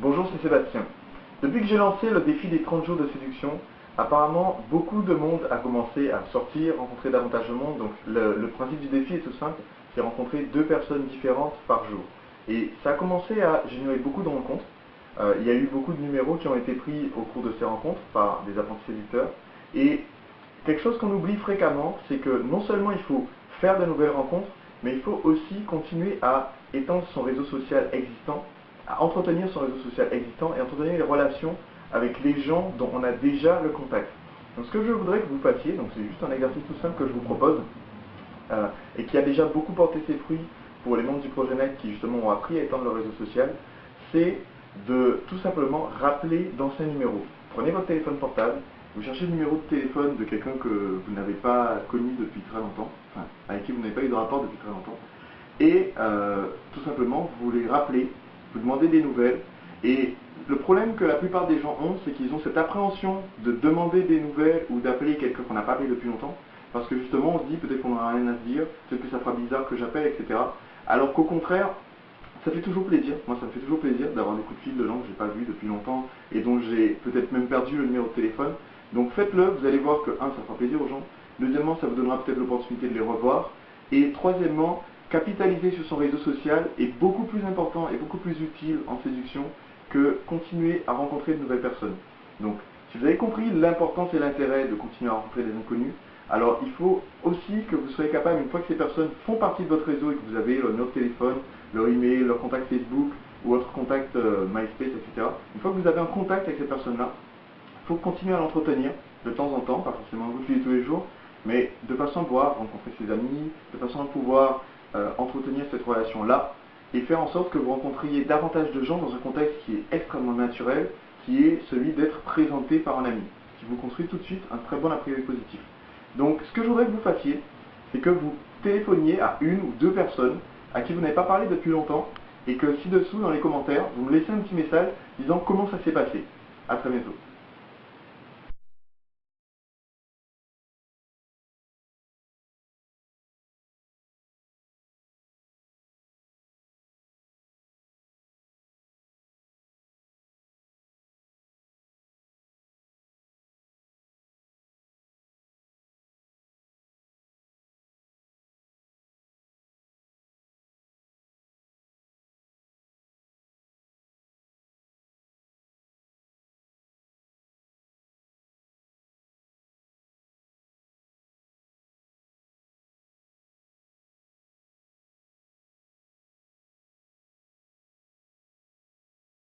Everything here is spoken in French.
Bonjour, c'est Sébastien. Depuis que j'ai lancé le défi des 30 jours de séduction, apparemment beaucoup de monde a commencé à sortir, rencontrer davantage de monde. Donc le principe du défi est tout simple, c'est rencontrer 2 personnes différentes par jour. Et ça a commencé à générer beaucoup de rencontres. Il y a eu beaucoup de numéros qui ont été pris au cours de ces rencontres par des apprentis séducteurs. Et quelque chose qu'on oublie fréquemment, c'est que non seulement il faut faire de nouvelles rencontres, mais il faut aussi continuer à étendre son réseau social existant, à entretenir son réseau social existant et entretenir les relations avec les gens dont on a déjà le contact. Donc ce que je voudrais que vous fassiez, donc c'est juste un exercice tout simple que je vous propose, et qui a déjà beaucoup porté ses fruits pour les membres du projet Net qui justement ont appris à étendre leur réseau social, c'est de tout simplement rappeler d'anciens numéros. Prenez votre téléphone portable, vous cherchez le numéro de téléphone de quelqu'un que vous n'avez pas connu depuis très longtemps, enfin, avec qui vous n'avez pas eu de rapport depuis très longtemps, et tout simplement vous les rappelez, vous demandez des nouvelles, et le problème que la plupart des gens ont, c'est qu'ils ont cette appréhension de demander des nouvelles ou d'appeler quelqu'un qu'on n'a pas appelé depuis longtemps, parce que justement on se dit peut-être qu'on n'aura rien à se dire, peut-être que ça fera bizarre que j'appelle, etc. Alors qu'au contraire, ça fait toujours plaisir, moi ça me fait toujours plaisir d'avoir des coups de fil de gens que j'ai pas vus depuis longtemps et dont j'ai peut-être même perdu le numéro de téléphone. Donc faites-le, vous allez voir que ça fera plaisir aux gens. Deuxièmement, ça vous donnera peut-être l'opportunité de les revoir. Et troisièmement, capitaliser sur son réseau social est beaucoup plus important et beaucoup plus utile en séduction que continuer à rencontrer de nouvelles personnes. Donc, si vous avez compris l'importance et l'intérêt de continuer à rencontrer des inconnus, alors il faut aussi que vous soyez capable, une fois que ces personnes font partie de votre réseau et que vous avez leur numéro de téléphone, leur email, leur contact Facebook ou votre contact MySpace, etc. Une fois que vous avez un contact avec ces personnes-là, il faut continuer à l'entretenir de temps en temps, pas forcément vous tous les jours, mais de façon à pouvoir rencontrer ses amis, de façon à pouvoir entretenir cette relation-là et faire en sorte que vous rencontriez davantage de gens dans un contexte qui est extrêmement naturel, qui est celui d'être présenté par un ami, qui vous construit tout de suite un très bon a priori positif. Donc ce que je voudrais que vous fassiez, c'est que vous téléphoniez à 1 ou 2 personnes à qui vous n'avez pas parlé depuis longtemps et que ci-dessous, dans les commentaires, vous me laissez un petit message disant comment ça s'est passé. A très bientôt.